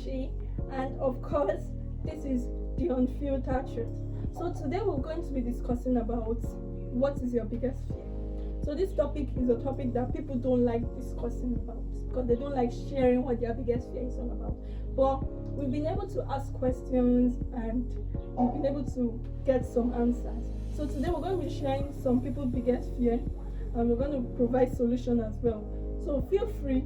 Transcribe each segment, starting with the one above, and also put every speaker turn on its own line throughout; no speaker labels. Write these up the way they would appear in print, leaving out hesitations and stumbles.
Chi, and of course, this is the Unfiltered Truth. So today we're going to be discussing about what is your biggest fear. So this topic is a topic that people don't like discussing about because they don't like sharing what their biggest fear is all about. But we've been able to ask questions and we've been able to get some answers. So today we're going to be sharing some people's biggest fear and we're going to provide solution as well. So feel free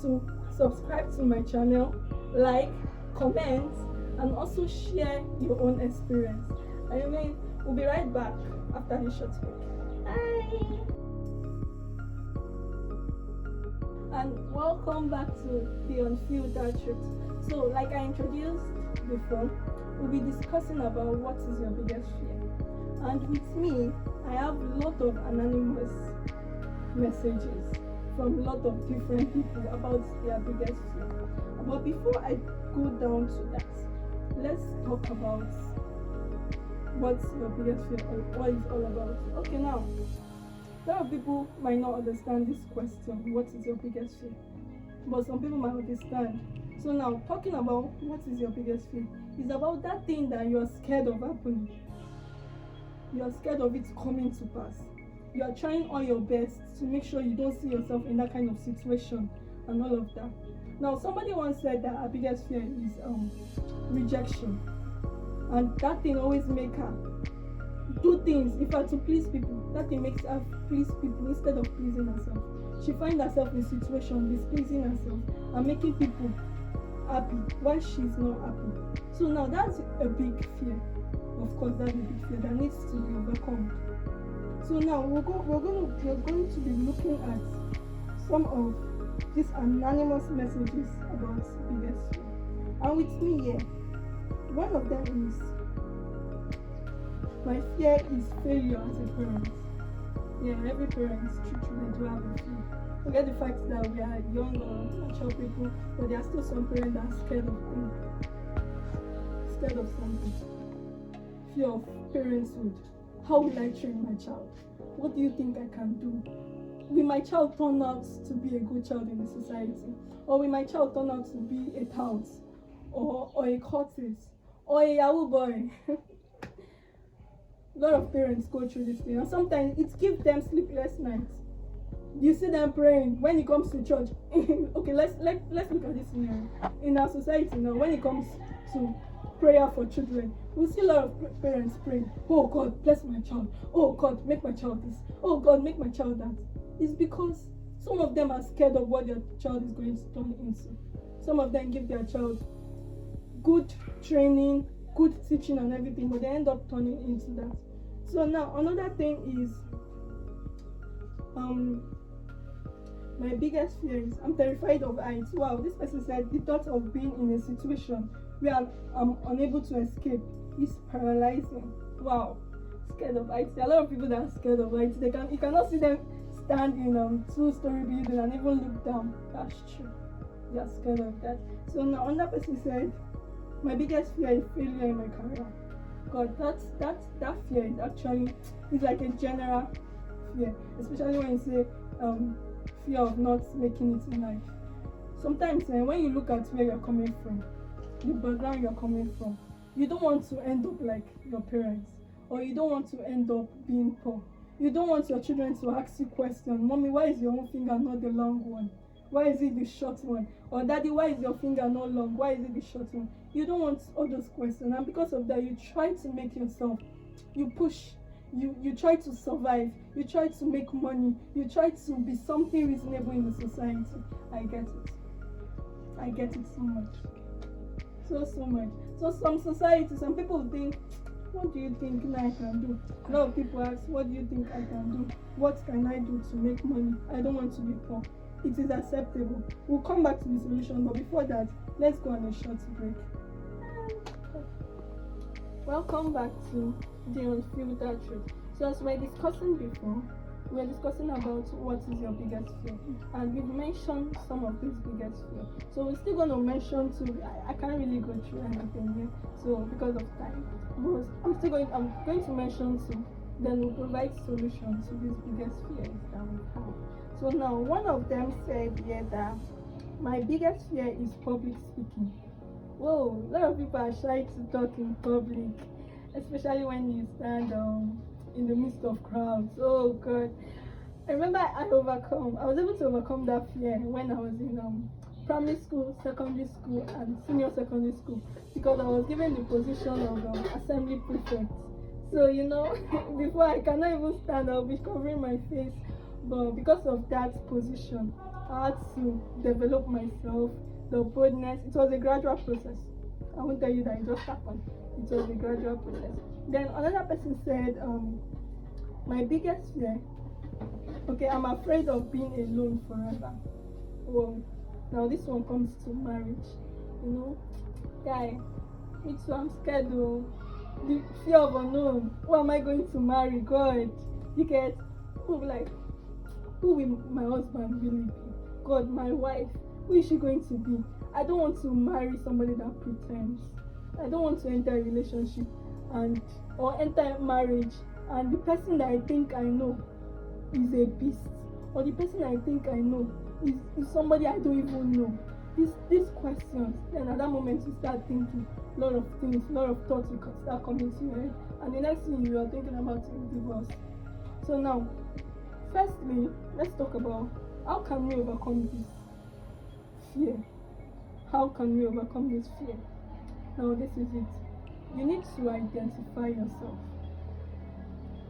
to subscribe to my channel, like, comment, and also share your own experience. I mean, we'll be right back after this short break. Bye! And welcome back to the Unfiltered Truth. So, like I introduced before, we'll be discussing about what is your biggest fear. And with me, I have a lot of anonymous messages from a lot of different people about their biggest fear. But before I go down to that, let's talk about what's your biggest fear or what it's all about. Okay, now, a lot of people might not understand this question, what is your biggest fear? But some people might understand. So now, talking about what is your biggest fear is about that thing that you're scared of happening. You're scared of it coming to pass. You are trying all your best to make sure you don't see yourself in that kind of situation and all of that. Now, somebody once said that our biggest fear is rejection, and that thing always make her do things if her to please people. That thing makes her please people instead of pleasing herself. She finds herself in a situation displeasing herself and making people happy while she's not happy. So now that's a big fear. Of course, that's a big fear that needs to be overcome. So now we're going to be looking at some of these anonymous messages about biggest fear. And with me here, one of them is my fear is failure as a parent. Yeah, every parent they do have a fear. Forget the fact that we are young or mature people, but there are still some parents that are scared of things. Scared of something. Fear of parenthood. How will I train my child? What do you think I can do? Will my child turn out to be a good child in the society? Or will my child turn out to be a tout? Or a cultist? Or a Yahoo boy? A lot of parents go through this thing, and sometimes it gives them sleepless nights. You see them praying when it comes to church. Okay, let's look at this scenario. In our society now, when it comes to prayer for children, we see a lot of parents praying, oh God, bless my child. Oh God, make my child this. Oh God, make my child that. It's because some of them are scared of what their child is going to turn into. Some of them give their child good training, good teaching and everything, but they end up turning into that. So now another thing is my biggest fear is I'm terrified of heights. Wow, this person said the thought of being in a situation where I'm unable to escape is paralyzing. Wow, scared of heights. There are a lot of people that are scared of heights. You cannot see them stand in two-story building and even look down. That's true. They are scared of that. So now another person said my biggest fear is failure in my career. God, that fear is actually like a general fear, especially when you say fear of not making it in life. Sometimes when you look at where you're coming from, the background you're coming from, you don't want to end up like your parents, or you don't want to end up being poor. You don't want your children to ask you questions. Mommy, why is your own finger not the long one? Why is it the short one? Or daddy, why is your finger not long? Why is it the short one? You don't want all those questions, and because of that, you try to make yourself, you push, you try to survive, you try to make money, you try to be something reasonable in the society. I get it so much. So much. So some people think, what do you think I can do? A lot of people ask, what do you think I can do? What can I do to make money? I don't want to be poor. It is acceptable. We'll come back to the solution, but before that, let's go on a short break. Welcome back to the Unfiltered Truth. So as we were discussing before, we were discussing about what is your biggest fear, and we've mentioned some of these biggest fear. So we're still going to mention two. I can't really go through anything here, so because of time, but I'm going to mention two. Then we'll provide solutions to these biggest fears that we have. So now, one of them said here that my biggest fear is public speaking. Whoa, a lot of people are shy to talk in public, especially when you stand in the midst of crowds. Oh God. I remember I was able to overcome that fear when I was in primary school, secondary school, and senior secondary school, because I was given the position of assembly prefect. So before I cannot even stand, I'll be covering my face. But because of that position, I had to develop myself, the boldness. It was a gradual process. I won't tell you that it just happened. It was a gradual process. Then another person said, my biggest fear, okay, I'm afraid of being alone forever. Well, now this one comes to marriage. Guy, me too, I'm scared though. The fear of unknown. Who am I going to marry? God, you get, who will my husband really be? God, my wife, who is she going to be? I don't want to marry somebody that pretends. I don't want to enter a relationship or enter marriage and the person that I think I know is a beast, or the person I think I know is somebody I don't even know. These questions, then at that moment you start thinking a lot of things, a lot of thoughts will start coming to your head, and the next thing you are thinking about is divorce. So now, firstly, let's talk about how can we overcome this fear. How can we overcome this fear? Now this is it. You need to identify yourself.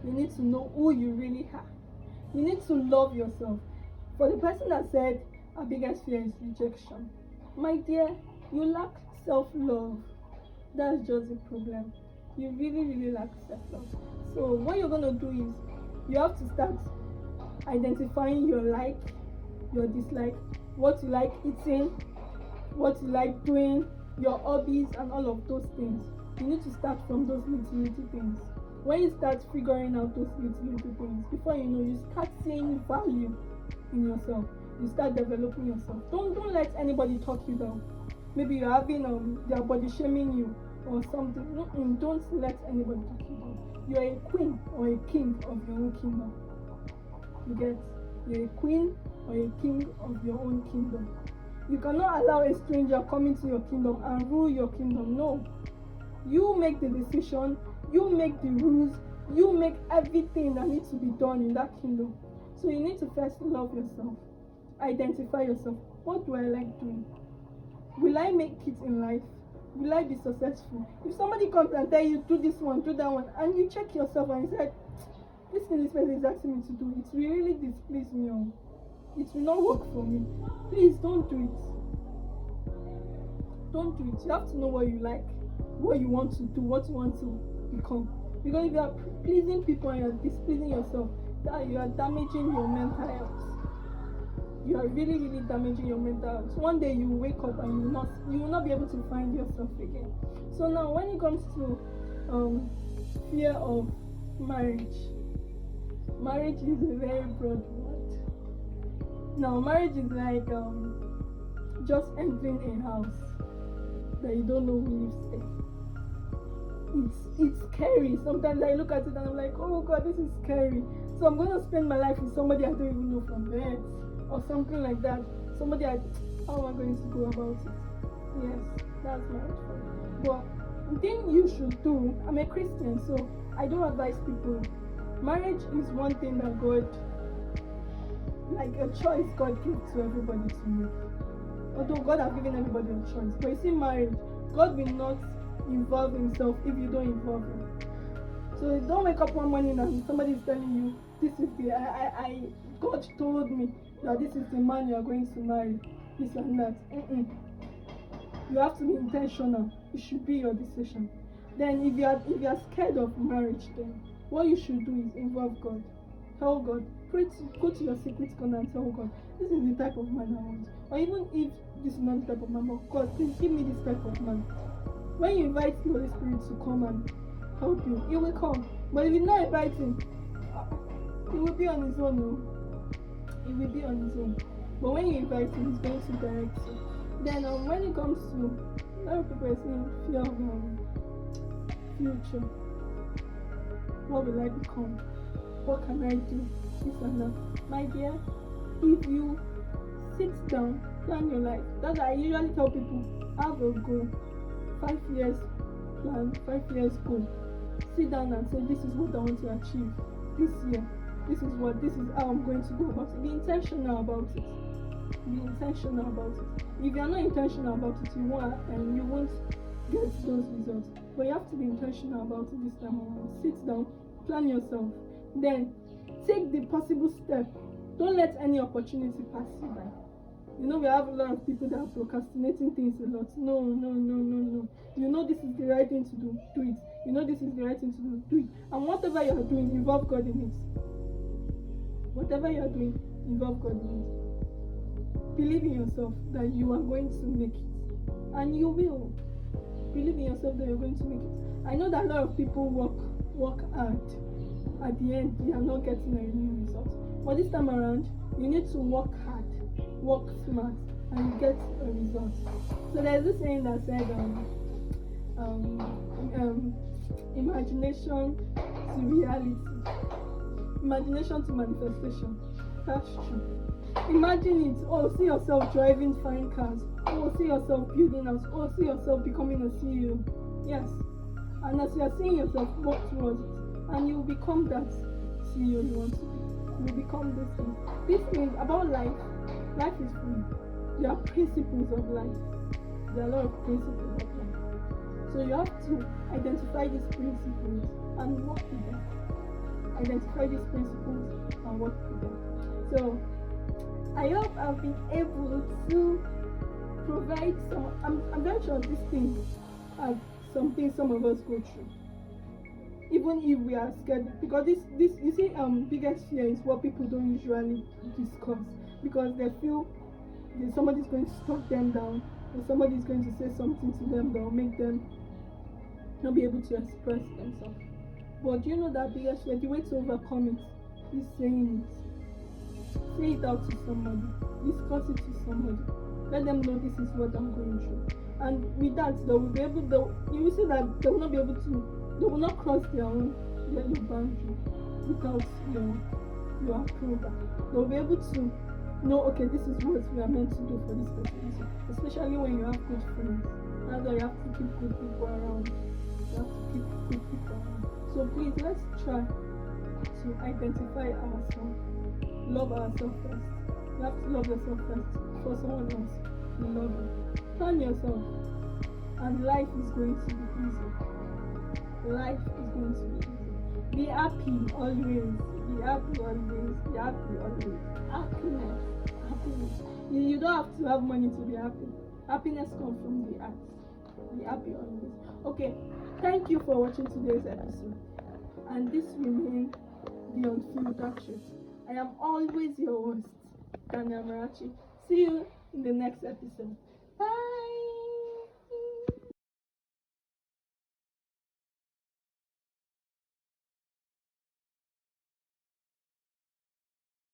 You need to know who you really are. You need to love yourself. For the person that said our biggest fear is rejection, my dear, you lack self-love. That's just the problem. You really, really lack self-love. So what you're gonna do is you have to start identifying your like, your dislike, what you like eating, what you like doing, your hobbies, and all of those things. You need to start from those little things. When you start figuring out those little things, before you know, you start seeing value in yourself. You start developing yourself. Don't let anybody talk you down. Maybe you're having they are body shaming you or something. Don't let anybody talk you down. You're a queen or a king of your own kingdom. You get? You're a queen or a king of your own kingdom. You cannot allow a stranger come into your kingdom and rule your kingdom. No. You make the decision, you make the rules, you make everything that needs to be done in that kingdom. So you need to first love yourself. Identify yourself. What do I like doing? Will I make it in life? Will I be successful? If somebody comes and tell you do this one, do that one, and you check yourself and you say, this thing this person is asking me to do, it will really displease me. It will not work for me. Please don't do it. Don't do it. You have to know what you like, what you want to do, what you want to become. Because if you are pleasing people and you are displeasing yourself, that you are damaging your mental health. You are really, really damaging your mental health. One day you will wake up and you will not be able to find yourself again. So now when it comes to fear of marriage is a very broad word. Now marriage is like just entering a house that you don't know who lives there. It's scary. Sometimes I look at it and I'm like, oh God, this is scary. So I'm gonna spend my life with somebody I don't even know from birth or something like that. How am I going to go about it? Yes, that's marriage for me. But the thing you should do, I'm a Christian, so I don't advise people. Marriage is one thing that God, like a choice God gives to everybody to make. Although God has given everybody a choice. But you see, marriage, God will not involve himself if you don't involve him. So don't wake up one morning and somebody is telling you, this is God told me that this is the man you are going to marry, this and that. You have to be intentional. It should be your decision. Then if you are scared of marriage, then what you should do is involve God. Tell God, go to your secret corner and tell God, this is the type of man I want. Or even if this is not the type of man, but God, please give me this type of man. When you invite the Holy Spirit to come and help you, he will come. But if you not invite him, he will be on his own. No? He will be on his own. But when you invite him, he's going to direct you. Then when it comes to, a lot of people are saying fear of future. What will I become? What can I do? This and that. My dear, if you sit down Plan your life. That's why I usually tell people, have a goal. 5 years plan, 5 years goal. Sit down and say, this is what I want to achieve this year. This is how I'm going to go about it. Be intentional about it. Be intentional about it. If you're not intentional about it, you won't get those results. But you have to be intentional about it this time around. Sit down, plan yourself. Then take the possible step. Don't let any opportunity pass you by. You know, we have a lot of people that are procrastinating things a lot. No. You know this is the right thing to do it. You know this is the right thing to do it. And whatever you are doing, involve God in it. Whatever you are doing, involve God in it. Believe in yourself that you are going to make it. And you will. Believe in yourself that you're going to make it. I know that a lot of people work hard. At the end, they are not getting a new result. But this time around, you need to work hard, work smart, and you get a result. So there's this saying that said, imagination to reality, imagination to manifestation. That's true. Imagine it. Oh, see yourself driving fine cars. Oh, see yourself building house. Oh, see yourself becoming a CEO. Yes. And as you are seeing yourself, work towards it. And you will become that CEO you want to be. You will become this thing. This means about life. Life is free. There are principles of life. There are a lot of principles of life. So you have to identify these principles and work with them. Identify these principles and work with them. So I hope I've been able to provide some. I'm very sure these things are something some of us go through. Even if we are scared, because this you see, biggest fear is what people don't usually discuss, because they feel that somebody's going to talk them down, or somebody's going to say something to them that will make them not be able to express themselves. But you know that biggest fear, the way to overcome it is saying it. Say it out to somebody, discuss it to somebody, let them know this is what I'm going through. And with that, they will be able to, you will see that they will not be able to, they will not cross their boundary without your approval. They will be able to know, okay, this is what we are meant to do for this person. Especially when you have good friends. That's why you have to keep good people around. You have to keep good people around. So please, let's try to identify ourselves. Love ourselves first. You have to love yourself first for someone else to love you. Plan yourself, and life is going to be easy. Life is going to be easy. Be happy always. Be happy always. Be happy always. Happiness. You don't have to have money to be happy. Happiness comes from the heart. Be happy always. Okay. Thank you for watching today's episode. And this remains the Unfiltered Truth. I am always your host, Tanya Marachi. See you in the next episode.